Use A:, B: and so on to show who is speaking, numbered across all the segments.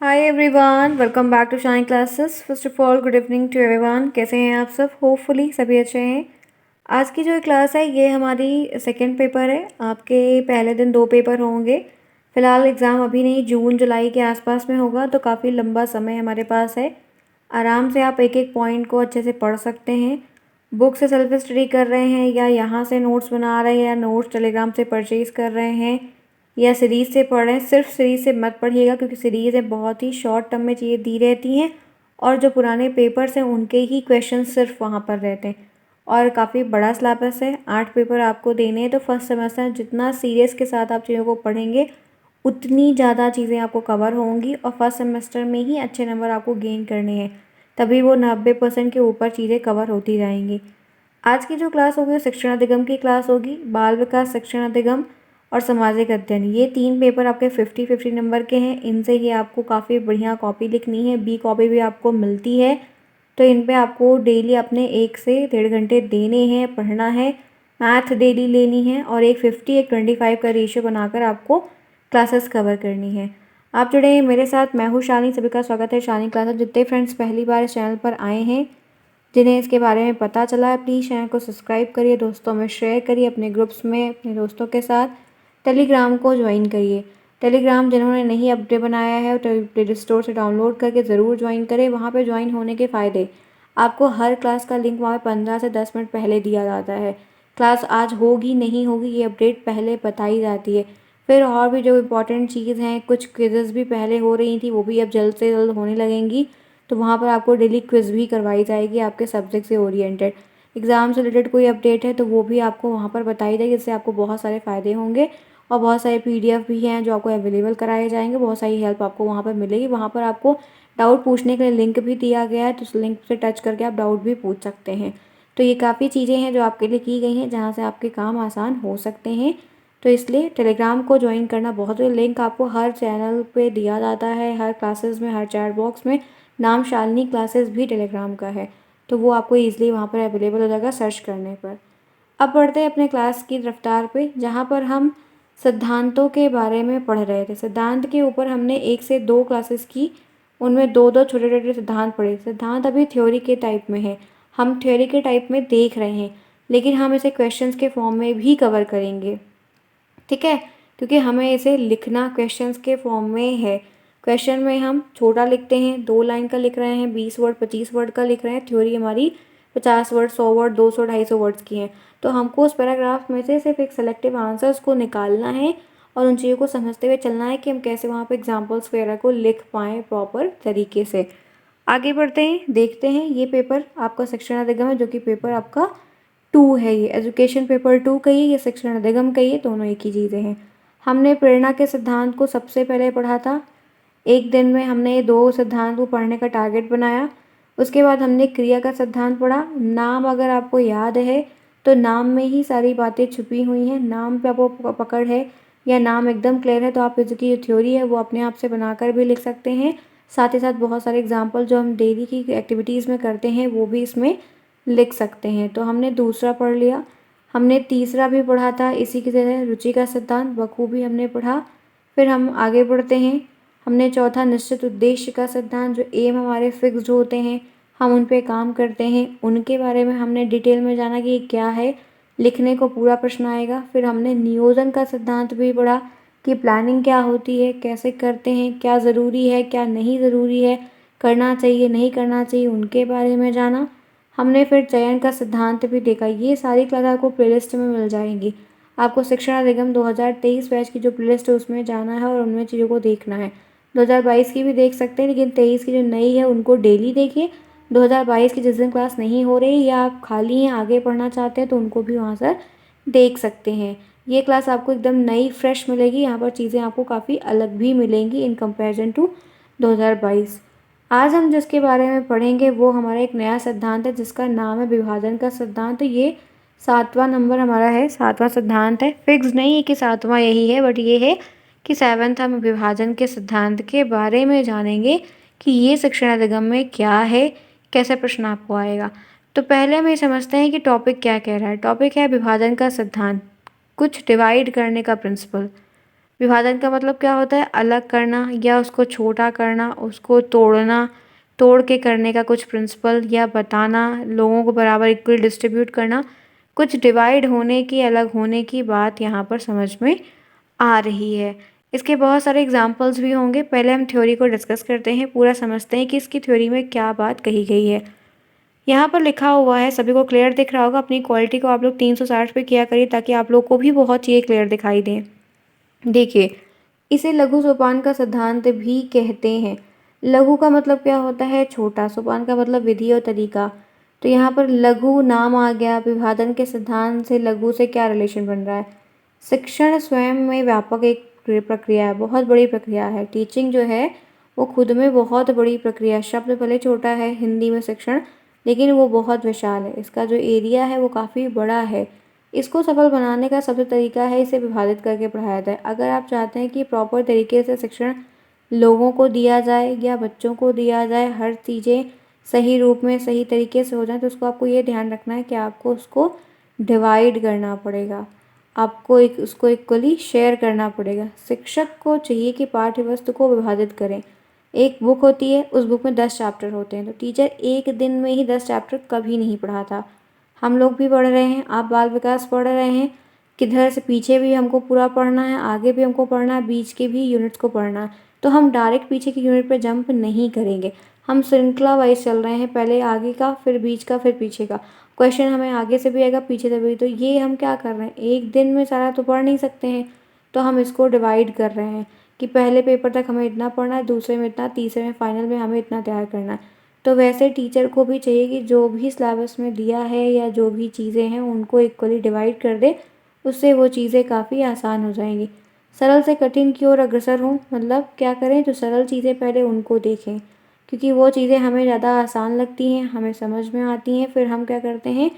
A: Hi everyone, welcome back to Shine classes. First of all good evening to everyone. कैसे हैं आप सब? Hopefully सभी अच्छे हैं। आज की जो क्लास है ये हमारी सेकंड पेपर है। आपके पहले दिन 2 पेपर होंगे। फ़िलहाल एग्ज़ाम अभी नहीं, जून जुलाई के आसपास में होगा, तो काफ़ी लंबा समय हमारे पास है। आराम से आप एक एक पॉइंट को अच्छे से पढ़ सकते हैं। बुक से सेल्फ स्टडी कर रहे हैं या यहाँ से नोट्स बना रहे हैं या नोट्स टेलीग्राम से परचेज़ कर रहे हैं या सीरीज़ से पढ़ रहे हैं, सिर्फ सीरीज़ से मत पढ़िएगा क्योंकि सीरीज़ें बहुत ही शॉर्ट टर्म में चीज़ें दी रहती हैं और जो पुराने पेपर्स हैं उनके ही क्वेश्चन सिर्फ वहाँ पर रहते हैं। और काफ़ी बड़ा सिलेबस है, 8 पेपर आपको देने हैं। तो फर्स्ट सेमेस्टर जितना सीरियस के साथ आप चीज़ों को पढ़ेंगे उतनी ज़्यादा चीज़ें आपको कवर होंगी और फर्स्ट सेमेस्टर में ही अच्छे नंबर आपको गेन करने हैं, तभी वो 90% के ऊपर चीज़ें कवर होती जाएंगी। आज की जो क्लास होगी वो शिक्षण अधिगम की क्लास होगी। बाल विकास, शिक्षण अधिगम और सामाजिक अध्ययन, ये 3 पेपर आपके 50-50 नंबर के हैं। इनसे ही आपको काफ़ी बढ़िया कॉपी लिखनी है। बी कॉपी भी आपको मिलती है, तो इन पे आपको डेली अपने 1 से 1.5 घंटे देने हैं, पढ़ना है। मैथ डेली लेनी है और एक 50 एक 25 का रेशियो बनाकर आपको क्लासेस कवर करनी है। आप जुड़े हैं मेरे साथ। मैं हूँ शानी, सभी का स्वागत है शानी क्लासेस। जितने फ्रेंड्स पहली बार इस चैनल पर आए हैं, जिन्हें इसके बारे में पता चला है, प्लीज़ चैनल को सब्सक्राइब करिए, दोस्तों में शेयर करिए, अपने ग्रुप्स में अपने दोस्तों के साथ। टेलीग्राम को ज्वाइन करिए। टेलीग्राम जिन्होंने नहीं अपडेट बनाया है प्ले स्टोर से डाउनलोड करके ज़रूर ज्वाइन करें। वहाँ पे ज्वाइन होने के फ़ायदे, आपको हर क्लास का लिंक वहाँ 15 से 10 मिनट पहले दिया जाता है। क्लास आज होगी नहीं होगी ये अपडेट पहले बताई जाती है। फिर और भी जो इम्पोर्टेंट चीज़ हैं, कुछ क्विज़ेस भी पहले हो रही थी, वो भी अब जल्द से जल्द होने लगेंगी। तो वहाँ पर आपको डेली क्विज़ भी करवाई जाएगी आपके सब्जेक्ट से ओरिएंटेड। एग्ज़ाम से रिलेटेड कोई अपडेट है तो वो भी आपको वहाँ पर बताई जाएगी, जिससे आपको बहुत सारे फ़ायदे होंगे। और बहुत सारे पीडीएफ भी हैं जो आपको अवेलेबल कराए जाएंगे। बहुत सारी हेल्प आपको वहाँ पर मिलेगी। वहाँ पर आपको डाउट पूछने के लिए लिंक भी दिया गया है, तो उस लिंक से टच करके आप डाउट भी पूछ सकते हैं। तो ये काफ़ी चीज़ें हैं जो आपके लिए की गई हैं, जहाँ से आपके काम आसान हो सकते हैं। तो इसलिए टेलीग्राम को ज्वाइन करना बहुत, लिंक आपको हर चैनल पे दिया जाता है, हर क्लासेस में, हर चैट बॉक्स में। नाम शालिनी क्लासेस भी टेलीग्राम का है, तो वो आपको ईजिली वहाँ पर अवेलेबल हो जाएगा सर्च करने पर। अब बढ़ते हैं अपने क्लास की रफ्तार पे, जहाँ पर हम सिद्धांतों के बारे में पढ़ रहे थे। सिद्धांत के ऊपर हमने 1 से 2 क्लासेस की, उनमें 2-2 छोटे-छोटे सिद्धांत पढ़े। सिद्धांत अभी थ्योरी के टाइप में है, हम थ्योरी के टाइप में देख रहे हैं, लेकिन हम इसे क्वेश्चंस के फॉर्म में भी कवर करेंगे, ठीक है? क्योंकि हमें इसे लिखना क्वेश्चंस के फॉर्म में है। क्वेश्चन में हम छोटा लिखते हैं, 2 लाइन का लिख रहे हैं, 20 वर्ड 25 वर्ड का लिख रहे हैं। थ्योरी हमारी 50 वर्ड 100 वर्ड 200 250 वर्ड्स की हैं। तो हमको उस पैराग्राफ में से सिर्फ एक सेलेक्टिव आंसर्स को निकालना है और उन चीज़ों को समझते हुए चलना है कि हम कैसे वहाँ पे एग्जाम्पल्स वगैरह को लिख पाएँ प्रॉपर तरीके से। आगे बढ़ते हैं, देखते हैं। ये पेपर आपका शिक्षण अधिगम है, जो कि पेपर आपका 2 है। ये एजुकेशन पेपर 2 कहिए या शिक्षण अधिगम कहिए, दोनों एक ही चीज़ें हैं। हमने प्रेरणा के सिद्धांत को सबसे पहले पढ़ा था। एक दिन में हमने 2 सिद्धांत को पढ़ने का टारगेट बनाया। उसके बाद हमने क्रिया का सिद्धांत पढ़ा। नाम अगर आपको याद है तो नाम में ही सारी बातें छुपी हुई हैं। नाम पे आपको पकड़ है या नाम एकदम क्लियर है तो आप इसकी जो थ्योरी है वो अपने आप से बनाकर भी लिख सकते हैं। साथ ही साथ बहुत सारे एग्जाम्पल जो हम डेली की एक्टिविटीज़ में करते हैं वो भी इसमें लिख सकते हैं। तो हमने दूसरा पढ़ लिया। हमने तीसरा भी पढ़ा था इसी की तरह, रुचि का सिद्धांत बखूबी हमने पढ़ा। फिर हम आगे बढ़ते हैं। हमने चौथा निश्चित उद्देश्य का सिद्धांत, जो एम हमारे फिक्स्ड होते हैं, हम उन पे काम करते हैं, उनके बारे में हमने डिटेल में जाना कि ये क्या है। लिखने को पूरा प्रश्न आएगा। फिर हमने नियोजन का सिद्धांत भी पढ़ा कि प्लानिंग क्या होती है, कैसे करते हैं, क्या ज़रूरी है क्या नहीं ज़रूरी है, करना चाहिए नहीं करना चाहिए, उनके बारे में जाना। हमने फिर चयन का सिद्धांत भी देखा। ये सारी क्लास आपको प्लेलिस्ट में मिल जाएंगी। आपको शिक्षण अधिगम 2023 बैच की जो प्लेलिस्ट है उसमें जाना है और उनमें चीज़ों को देखना है। 2022 की भी देख सकते हैं, लेकिन 23 की जो नई है उनको डेली देखिए। 2022 की जिस दिन क्लास नहीं हो रही या आप खाली हैं आगे पढ़ना चाहते हैं तो उनको भी वहाँ से देख सकते हैं। ये क्लास आपको एकदम नई फ्रेश मिलेगी। यहाँ पर चीज़ें आपको काफ़ी अलग भी मिलेंगी इन कंपैरिजन टू 2022। आज हम जिसके बारे में पढ़ेंगे वो हमारा एक नया सिद्धांत है जिसका नाम है विभाजन का सिद्धांत। ये 7वां नंबर हमारा है, 7वां सिद्धांत है। फिक्स नहीं है कि 7वां यही है, बट ये है कि 7th हम विभाजन के सिद्धांत के बारे में जानेंगे कि ये शिक्षण अधिगम में क्या है, कैसे प्रश्न आपको आएगा। तो पहले हम ये समझते हैं कि टॉपिक क्या कह रहा है। टॉपिक है विभाजन का सिद्धांत, कुछ डिवाइड करने का प्रिंसिपल। विभाजन का मतलब क्या होता है? अलग करना या उसको छोटा करना, उसको तोड़ना, तोड़ के करने का कुछ प्रिंसिपल या बताना, लोगों को बराबर इक्वल डिस्ट्रीब्यूट करना, कुछ डिवाइड होने की, अलग होने की बात यहाँ पर समझ में आ रही है। इसके बहुत सारे एग्जाम्पल्स भी होंगे। पहले हम थ्योरी को डिस्कस करते हैं, पूरा समझते हैं कि इसकी थ्योरी में क्या बात कही गई है। यहाँ पर लिखा हुआ है, सभी को क्लियर दिख रहा होगा। अपनी क्वालिटी को आप लोग 360 पे किया करिए ताकि आप लोग को भी बहुत चीज़ें क्लियर दिखाई दें। देखिए, इसे लघु सोपान का सिद्धांत भी कहते हैं। लघु का मतलब क्या होता है? छोटा। सोपान का मतलब विधि और तरीका। तो यहाँ पर लघु नाम आ गया। विभाजन के सिद्धांत से लघु से क्या रिलेशन बन रहा है? शिक्षण स्वयं में व्यापक एक प्रक्रिया है, बहुत बड़ी प्रक्रिया है। टीचिंग जो है वो खुद में बहुत बड़ी प्रक्रिया है। शब्द भले छोटा है हिंदी में शिक्षण, लेकिन वो बहुत विशाल है। इसका जो एरिया है वो काफ़ी बड़ा है। इसको सफल बनाने का सबसे तरीका है इसे विभाजित करके पढ़ाया जाए। अगर आप चाहते हैं कि प्रॉपर तरीके से शिक्षण लोगों को दिया जाए या बच्चों को दिया जाए, हर चीज़ें सही रूप में सही तरीके से हो जाए, तो उसको आपको ये ध्यान रखना है कि आपको उसको डिवाइड करना पड़ेगा। आपको उसको इक्वली शेयर करना पड़ेगा। शिक्षक को चाहिए कि पाठ्य वस्तु को विभाजित करें। एक बुक होती है, उस बुक में 10 चैप्टर होते हैं, तो टीचर एक दिन में ही 10 चैप्टर कभी नहीं पढ़ाता। हम लोग भी पढ़ रहे हैं, आप बाल विकास पढ़ रहे हैं, किधर से पीछे भी हमको पूरा पढ़ना है, आगे भी हमको पढ़ना है, बीच के भी यूनिट्स को पढ़ना है। तो हम डायरेक्ट पीछे की यूनिट पे जंप नहीं करेंगे। हम श्रृंखला वाइज चल रहे हैं, पहले आगे का, फिर बीच का, फिर पीछे का। क्वेश्चन हमें आगे से भी आएगा, पीछे से भी। तो ये हम क्या कर रहे हैं, एक दिन में सारा तो पढ़ नहीं सकते हैं, तो हम इसको डिवाइड कर रहे हैं कि पहले पेपर तक हमें इतना पढ़ना है, दूसरे में इतना, तीसरे में, फाइनल में हमें इतना तैयार करना है। तो वैसे टीचर को भी चाहिए कि जो भी सिलेबस में दिया है या जो भी चीज़ें हैं उनको इक्वली डिवाइड कर दे। उससे वो चीज़ें काफ़ी आसान हो जाएंगी। सरल से कठिन की ओर अग्रसर हों, मतलब क्या करें, जो सरल चीज़ें पहले उनको देखें, क्योंकि वो चीज़ें हमें ज़्यादा आसान लगती हैं, हमें समझ में आती हैं, फिर हम क्या करते हैं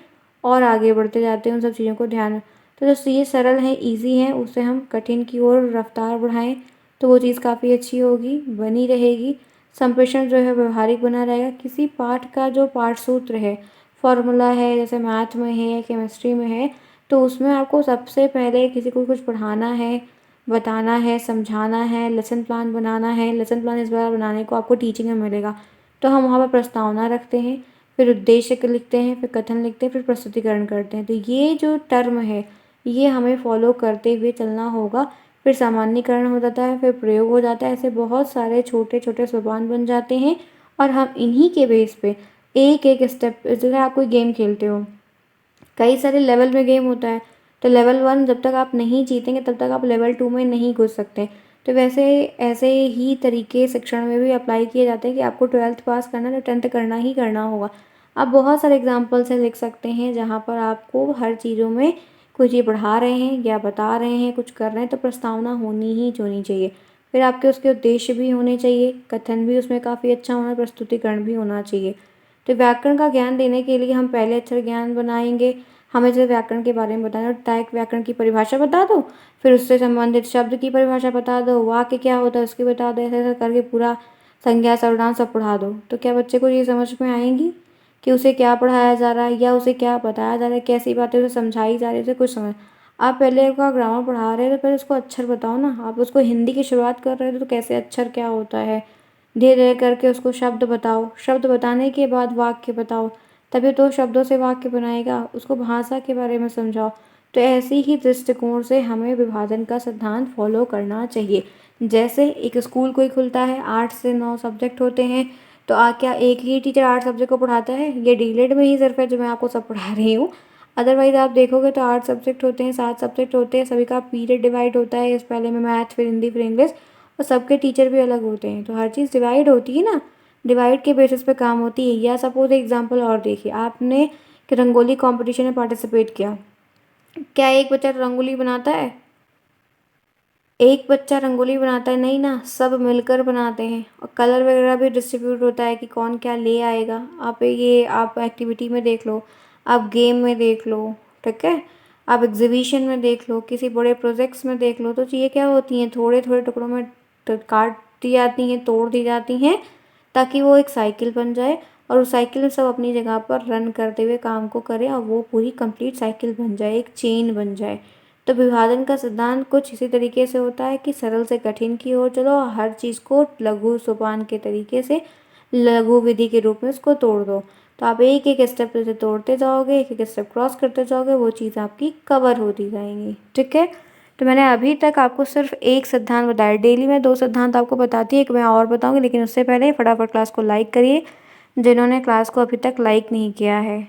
A: और आगे बढ़ते जाते हैं उन सब चीज़ों को ध्यान। तो जो चीज़ें सरल हैं, ईजी हैं, उससे हम कठिन की ओर रफ्तार बढ़ाएं, तो वो चीज़ काफ़ी अच्छी होगी, बनी रहेगी। संप्रेषण जो है व्यवहारिक बना रहेगा। किसी पाठ का जो पाठ सूत्र है, फॉर्मूला है, जैसे मैथ में है या केमिस्ट्री में है, तो उसमें आपको सबसे पहले किसी को कुछ पढ़ाना है, बताना है, समझाना है, लेसन प्लान बनाना है। लेसन प्लान इस बार बनाने को आपको टीचिंग में मिलेगा। तो हम वहाँ पर प्रस्तावना रखते हैं, फिर उद्देश्य लिखते हैं, फिर कथन लिखते हैं, फिर प्रस्तुतिकरण करते हैं। तो ये जो टर्म है ये हमें फॉलो करते हुए चलना होगा। फिर सामान्यीकरण हो जाता है, फिर प्रयोग हो जाता है। ऐसे बहुत सारे छोटे छोटे सोपान बन जाते हैं और हम इन्हीं के बेस पे एक एक स्टेप, जैसे आप कोई गेम खेलते हो, कई सारे लेवल में गेम होता है, तो लेवल 1 जब तक आप नहीं जीतेंगे तब तक आप लेवल 2 में नहीं घुस सकते। तो वैसे ऐसे ही तरीके शिक्षण में भी अप्लाई किए जाते हैं कि आपको 12th पास करना है तो 10th करना ही करना होगा। आप बहुत सारे एग्जाम्पल से लिख सकते हैं जहाँ पर आपको हर चीज़ों में कोई चीज़ पढ़ा रहे हैं या बता रहे हैं, कुछ कर रहे हैं, तो प्रस्तावना होनी ही होनी चाहिए। फिर आपके उसके उद्देश्य भी होने चाहिए, कथन भी उसमें काफ़ी अच्छा होना, प्रस्तुतिकरण भी होना चाहिए। तो व्याकरण का ज्ञान देने के लिए हम पहले अक्षर ज्ञान बनाएंगे। हमें जैसे व्याकरण के बारे में बताना, टैग व्याकरण की परिभाषा बता दो, फिर उससे संबंधित शब्द की परिभाषा बता दो, वाक्य क्या होता है उसकी बता दो, ऐसे ऐसे करके पूरा संज्ञा सर्वनाम सब पढ़ा दो। तो क्या बच्चे को ये समझ में आएंगी कि उसे क्या पढ़ाया जा रहा है या उसे क्या बताया जा रहा है, कैसी बातें उसे समझाई जा रही है, उसे कुछ समझ। आप पहले का ग्रामर पढ़ा रहे हैं तो पहले उसको अक्षर बताओ ना। आप उसको हिंदी की शुरुआत कर रहे हो तो कैसे अक्षर क्या होता है, धीरे धीरे करके उसको शब्द बताओ, शब्द बताने के बाद वाक्य बताओ, तभी तो शब्दों से वाक्य बनाएगा। उसको भाषा के बारे में समझाओ। तो ऐसे ही दृष्टिकोण से हमें विभाजन का सिद्धांत फॉलो करना चाहिए। जैसे एक स्कूल कोई खुलता है, 8 से 9 सब्जेक्ट होते हैं, तो क्या एक ही टीचर 8 सब्जेक्ट को पढ़ाता है? ये डीलेड में ही सिर्फ है जो मैं आपको सब पढ़ा रही हूँ। अदरवाइज आप देखोगे तो 8 सब्जेक्ट होते हैं, 7 सब्जेक्ट होते हैं, सभी का पीरियड डिवाइड होता है। इस पहले में मैथ, फिर हिंदी, फिर इंग्लिश, और सबके टीचर भी अलग होते हैं। तो हर चीज़ डिवाइड होती है ना, डिवाइड के बेसिस पे काम होती है। या सपोज एग्जांपल और देखिए, आपने कि रंगोली कंपटीशन में पार्टिसिपेट किया, क्या एक बच्चा रंगोली बनाता है? एक बच्चा रंगोली बनाता है? नहीं ना, सब मिलकर बनाते हैं। और कलर वगैरह भी डिस्ट्रीब्यूट होता है कि कौन क्या ले आएगा। आप एक्टिविटी में देख लो, आप गेम में देख लो, ठीक है, आप एग्जीबिशन में देख लो, किसी बड़े प्रोजेक्ट्स में देख लो, तो चीज़ें क्या होती हैं, थोड़े थोड़े टुकड़ों में काट दी जाती हैं, तोड़ दी जाती हैं, ताकि वो एक साइकिल बन जाए और उस साइकिल में सब अपनी जगह पर रन करते हुए काम को करें और वो पूरी कंप्लीट साइकिल बन जाए, एक चेन बन जाए। तो विभाजन का सिद्धांत कुछ इसी तरीके से होता है कि सरल से कठिन की ओर चलो, हर चीज़ को लघु सोपान के तरीके से, लघु विधि के रूप में उसको तोड़ दो। तो आप एक एक स्टेप से तोड़ते जाओगे, एक एक स्टेप क्रॉस करते जाओगे, वो चीज़ आपकी कवर होती जाएंगी। ठीक है, तो मैंने अभी तक आपको सिर्फ एक सिद्धांत बताया। डेली मैं 2 सिद्धांत आपको बताती है, एक मैं और बताऊंगी, लेकिन उससे पहले फटाफट क्लास को लाइक करिए जिन्होंने क्लास को अभी तक लाइक नहीं किया है।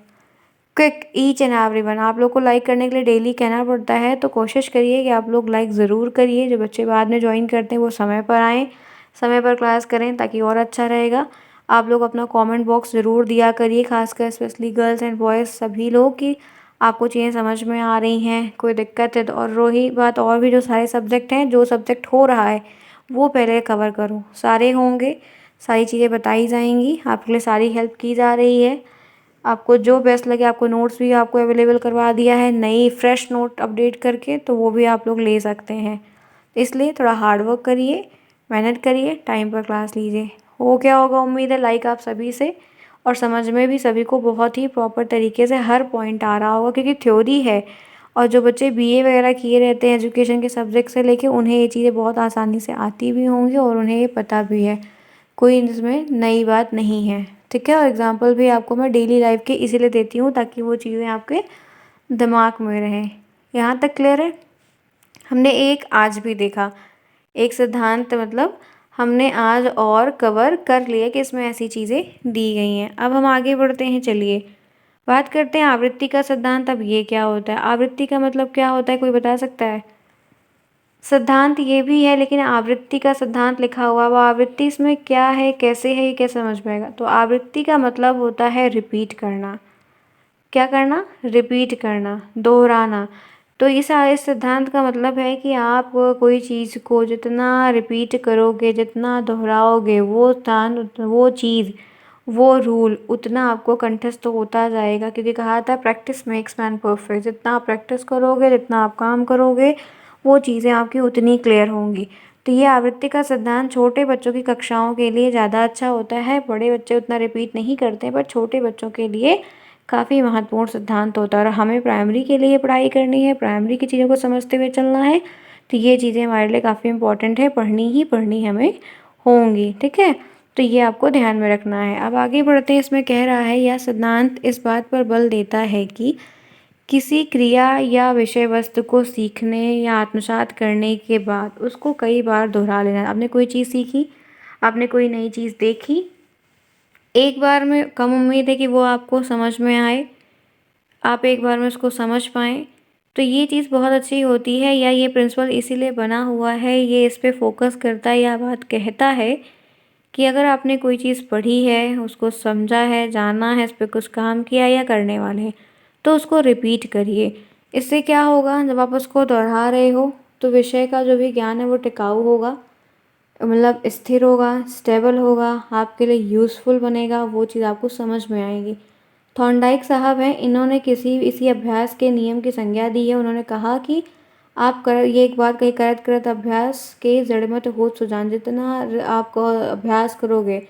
A: क्विक ईच एंड एवरीवन, आप लोग को लाइक करने के लिए डेली कहना पड़ता है, तो कोशिश करिए कि आप लोग लाइक ज़रूर करिए। जो बच्चे बाद में ज्वाइन करते हैं वो समय पर आएँ, समय पर क्लास करें ताकि और अच्छा रहेगा। आप लोग अपना कमेंट बॉक्स ज़रूर दिया करिए, खासकर स्पेशली गर्ल्स एंड बॉयज़ सभी लोग, कि आपको चीज़ें समझ में आ रही हैं, कोई दिक्कत है तो। और रही बात और भी जो सारे सब्जेक्ट हैं, जो सब्जेक्ट हो रहा है वो पहले कवर करो, सारे होंगे, सारी चीज़ें बताई जाएंगी, आपके लिए सारी हेल्प की जा रही है। आपको जो बेस्ट लगे, आपको नोट्स भी आपको अवेलेबल करवा दिया है, नई फ्रेश नोट अपडेट करके, तो वो भी आप लोग ले सकते हैं। इसलिए थोड़ा हार्ड वर्क करिए, मेहनत करिए, टाइम पर क्लास लीजिए। हो क्या होगा, उम्मीद है लाइक आप सभी से, और समझ में भी सभी को बहुत ही प्रॉपर तरीके से हर पॉइंट आ रहा होगा, क्योंकि थ्योरी है। और जो बच्चे बीए वगैरह किए रहते हैं एजुकेशन के सब्जेक्ट से लेके, उन्हें ये चीज़ें बहुत आसानी से आती भी होंगी और उन्हें ये पता भी है, कोई इसमें नई बात नहीं है। ठीक है, और एग्जाम्पल भी आपको मैं डेली लाइफ के इसीलिए देती हूँ ताकि वो चीज़ें आपके दिमाग में रहें। यहाँ तक क्लियर है? हमने एक आज भी देखा, एक सिद्धांत मतलब हमने आज और कवर कर लिया कि इसमें ऐसी चीज़ें दी गई हैं। अब हम आगे बढ़ते हैं, चलिए बात करते हैं आवृत्ति का सिद्धांत। अब ये क्या होता है, आवृत्ति का मतलब क्या होता है, कोई बता सकता है? सिद्धांत ये भी है, लेकिन आवृत्ति का सिद्धांत लिखा हुआ, वो आवृत्ति इसमें क्या है, कैसे है, ये कैसे समझ में आएगा? तो आवृत्ति का मतलब होता है रिपीट करना। क्या करना? रिपीट करना, दोहराना। तो इस सिद्धांत का मतलब है कि आप कोई चीज़ को जितना रिपीट करोगे, जितना दोहराओगे, वो स्थान, वो चीज़, वो रूल उतना आपको कंठस्थ होता जाएगा, क्योंकि कहा था प्रैक्टिस मेक्स मैन परफेक्ट। जितना आप प्रैक्टिस करोगे, जितना आप काम करोगे, वो चीज़ें आपकी उतनी क्लियर होंगी। तो ये आवृत्ति का सिद्धांत छोटे बच्चों की कक्षाओं के लिए ज़्यादा अच्छा होता है। बड़े बच्चे उतना रिपीट नहीं करते, पर छोटे बच्चों के लिए काफ़ी महत्वपूर्ण सिद्धांत होता है। और हमें प्राइमरी के लिए पढ़ाई करनी है, प्राइमरी की चीज़ों को समझते हुए चलना है, तो ये चीज़ें हमारे लिए काफ़ी इंपॉर्टेंट है, पढ़नी ही पढ़नी हमें होंगी। ठीक है, तो ये आपको ध्यान में रखना है। अब आगे बढ़ते हैं, इसमें कह रहा है यह सिद्धांत इस बात पर बल देता है कि किसी क्रिया या विषय वस्तु को सीखने या आत्मसात करने के बाद उसको कई बार दोहरा लेना। आपने कोई चीज़ सीखी, आपने कोई नई चीज़ देखी, एक बार में कम उम्मीद है कि वो आपको समझ में आए, आप एक बार में उसको समझ पाएँ, तो ये चीज़ बहुत अच्छी होती है। या ये प्रिंसिपल इसीलिए बना हुआ है, ये इस पे फोकस करता है, यह बात कहता है कि अगर आपने कोई चीज़ पढ़ी है, उसको समझा है, जाना है, इस पे कुछ काम किया या करने वाले हैं, तो उसको रिपीट करिए। इससे क्या होगा, जब आप उसको दोहरा रहे हो तो विषय का जो भी ज्ञान है वो टिकाऊ होगा, मतलब स्थिर होगा, स्टेबल होगा, आपके लिए यूज़फुल बनेगा, वो चीज़ आपको समझ में आएगी। थॉर्नडाइक साहब हैं, इन्होंने इसी अभ्यास के नियम की संज्ञा दी है। उन्होंने कहा कि आप कर ये एक बात कही, करत करत अभ्यास के जड़मत होत सुजान। जितना आप अभ्यास करोगे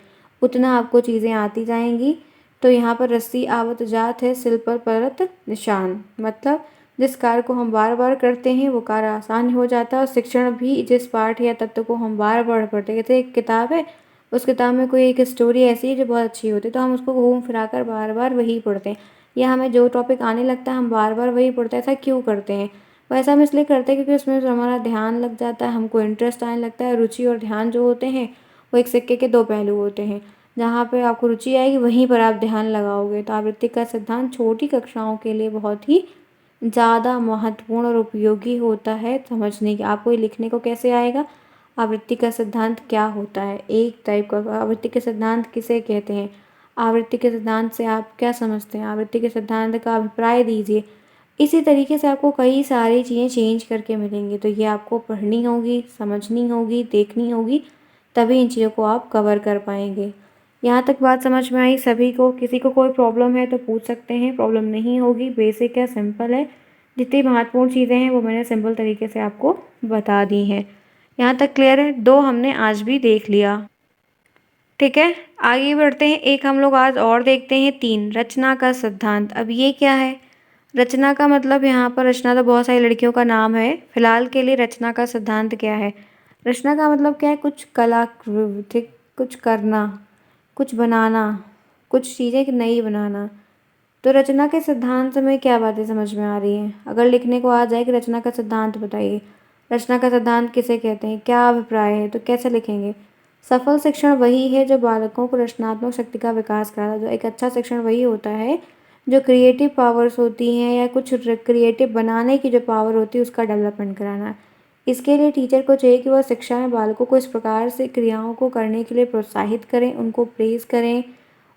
A: उतना आपको चीज़ें आती जाएंगी। तो यहाँ पर रस्सी आवत जात है, सिल पर परत निशान, मतलब जिस कार्य को हम बार बार करते हैं वो कार्य आसान हो जाता है। और शिक्षण भी जिस पाठ या तत्व को हम बार बार पढ़ते हैं, जैसे एक किताब है, उस किताब में कोई एक स्टोरी ऐसी है जो बहुत अच्छी होती है, तो हम उसको घूम फिरा कर बार बार वही पढ़ते हैं। या हमें जो टॉपिक आने लगता है हम बार बार वही पढ़ते हैं। ऐसा क्यों करते हैं? वैसा हम इसलिए करते हैं क्योंकि उसमें जो हमारा ध्यान लग जाता है, हमको इंटरेस्ट आने लगता है। रुचि और ध्यान जो होते हैं वो एक सिक्के के दो पहलू होते हैं। जहाँ पे आपको रुचि आएगी वहीं पर आप ध्यान लगाओगे। तो आवृत्ति का सिद्धांत छोटी कक्षाओं के लिए बहुत ही ज़्यादा महत्वपूर्ण और उपयोगी होता है समझने के। आपको ये लिखने को कैसे आएगा, आवृत्ति का सिद्धांत क्या होता है, एक टाइप का आवृत्ति के सिद्धांत किसे कहते हैं, आवृत्ति के सिद्धांत से आप क्या समझते हैं, आवृत्ति के सिद्धांत का अभिप्राय दीजिए। इसी तरीके से आपको कई सारी चीज़ें चेंज करके मिलेंगी। तो ये आपको पढ़नी होगी, समझनी होगी, देखनी होगी, तभी इन चीज़ों को आप कवर कर पाएंगे। यहाँ तक बात समझ में आई सभी को? किसी को कोई प्रॉब्लम है तो पूछ सकते हैं, प्रॉब्लम नहीं होगी, बेसिक है, सिंपल है। जितनी महत्वपूर्ण चीज़ें हैं वो मैंने सिंपल तरीके से आपको बता दी हैं। यहाँ तक क्लियर है? 2 हमने आज भी देख लिया। ठीक है, आगे बढ़ते हैं। एक हम लोग आज और देखते हैं, 3 रचना का सिद्धांत। अब ये क्या है? रचना का मतलब यहाँ पर रचना तो बहुत सारी लड़कियों का नाम है। फिलहाल के लिए रचना का सिद्धांत क्या है? रचना का मतलब क्या है? कुछ कलाकृति, कुछ करना, कुछ बनाना, कुछ चीज़ें नई बनाना। तो रचना के सिद्धांत में क्या बातें समझ में आ रही हैं? अगर लिखने को आ जाए कि रचना का सिद्धांत बताइए, रचना का सिद्धांत किसे कहते हैं, क्या अभिप्राय है, तो कैसे लिखेंगे? सफल शिक्षण वही है जो बालकों को रचनात्मक शक्ति का विकास कराता है। जो एक अच्छा शिक्षण वही होता है जो क्रिएटिव पावर्स होती हैं या कुछ क्रिएटिव बनाने की जो पावर होती है उसका डेवलपमेंट कराना। इसके लिए टीचर को चाहिए कि वह शिक्षा में बालकों को इस प्रकार से क्रियाओं को करने के लिए प्रोत्साहित करें, उनको प्रेज़ करें,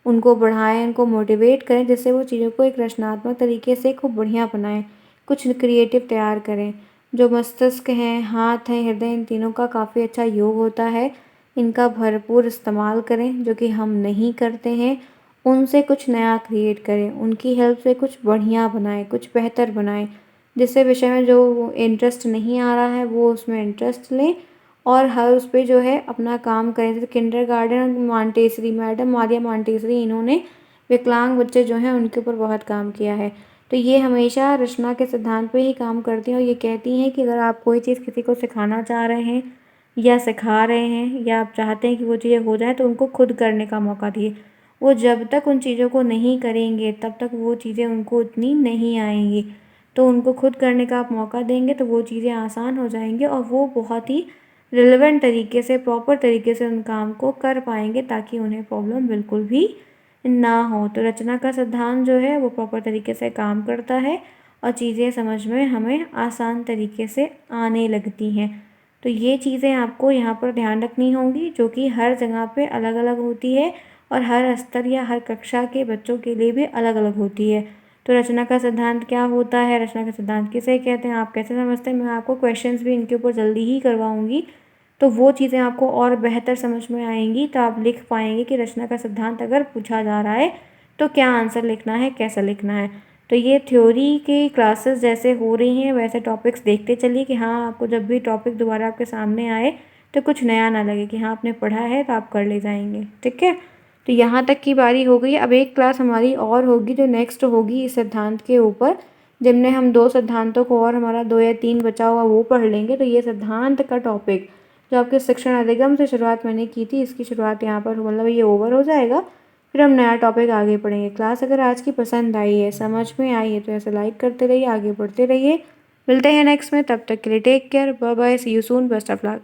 A: उनको बढ़ाएँ, उनको मोटिवेट करें, जिससे वो चीज़ों को एक रचनात्मक तरीके से खूब बढ़िया बनाएँ, कुछ क्रिएटिव तैयार करें। जो मस्तिष्क हैं, हाथ हैं, हृदय, इन तीनों का काफ़ी अच्छा योग होता है। इनका भरपूर इस्तेमाल करें, जो कि हम नहीं करते हैं। उनसे कुछ नया क्रिएट करें, उनकी हेल्प से कुछ बढ़िया बनाएँ, कुछ बेहतर बनाएँ, जिससे विषय में जो इंटरेस्ट नहीं आ रहा है वो उसमें इंटरेस्ट लें और हर उस पे जो है अपना काम करें। जैसे kindergarten Montessori, madam Maria Montessori, इन्होंने विकलांग बच्चे जो हैं उनके ऊपर बहुत काम किया है। तो ये हमेशा रचना के सिद्धांत पे ही काम करती हैं और ये कहती हैं कि अगर आप कोई चीज़ किसी को सिखाना चाह रहे हैं या सिखा रहे हैं या आप चाहते हैं कि वो चीज़ें हो जाएँ तो उनको खुद करने का मौका दिए। वो जब तक उन चीज़ों को नहीं करेंगे तब तक वो चीज़ें उनको उतनी नहीं आएँगी। तो उनको खुद करने का आप मौका देंगे तो वो चीज़ें आसान हो जाएँगी और वो बहुत ही रिलेवेंट तरीके से, प्रॉपर तरीके से उन काम को कर पाएँगे ताकि उन्हें प्रॉब्लम बिल्कुल भी ना हो। तो रचना का सिद्धांत जो है वो प्रॉपर तरीके से काम करता है और चीज़ें समझ में हमें आसान तरीके से आने लगती हैं। तो ये चीज़ें आपको यहाँ पर ध्यान रखनी होंगी जो कि हर जगह पे अलग-अलग होती है और हर स्तर या हर कक्षा के बच्चों के लिए भी अलग-अलग होती है। तो रचना का सिद्धांत क्या होता है, रचना का सिद्धांत किसे कहते हैं, आप कैसे समझते हैं, मैं आपको क्वेश्चंस भी इनके ऊपर जल्दी ही करवाऊँगी। तो वो चीज़ें आपको और बेहतर समझ में आएँगी, तो आप लिख पाएँगे कि रचना का सिद्धांत अगर पूछा जा रहा है, तो क्या आंसर लिखना है, कैसे लिखना है। तो ये थ्योरी की क्लासेस जैसे हो रही हैं, वैसे टॉपिक्स देखते चलिए कि हाँ, आपको जब भी टॉपिक दोबारा आपके सामने आए, तो कुछ नया ना लगे कि हाँ, आपने पढ़ा है, तो आप कर ले जाएँगे। ठीक है? तो यहाँ तक की बारी हो गई। अब एक क्लास हमारी और होगी, जो नेक्स्ट होगी इस सिद्धांत के ऊपर, जिनमें हम 2 सिद्धांतों को और हमारा 2 या 3 बचा हुआ वो पढ़ लेंगे। तो ये सिद्धांत का टॉपिक जो आपके शिक्षण अधिगम से शुरुआत मैंने की थी, इसकी शुरुआत यहाँ पर मतलब ये ओवर हो जाएगा। फिर हम नया टॉपिक आगे पढ़ेंगे। क्लास अगर आज की पसंद आई है, समझ में आई है, तो ऐसे लाइक करते रहिए, आगे बढ़ते रहिए। मिलते हैं नेक्स्ट में, तब तक के लिए take care, bye bye, see you soon, best of luck.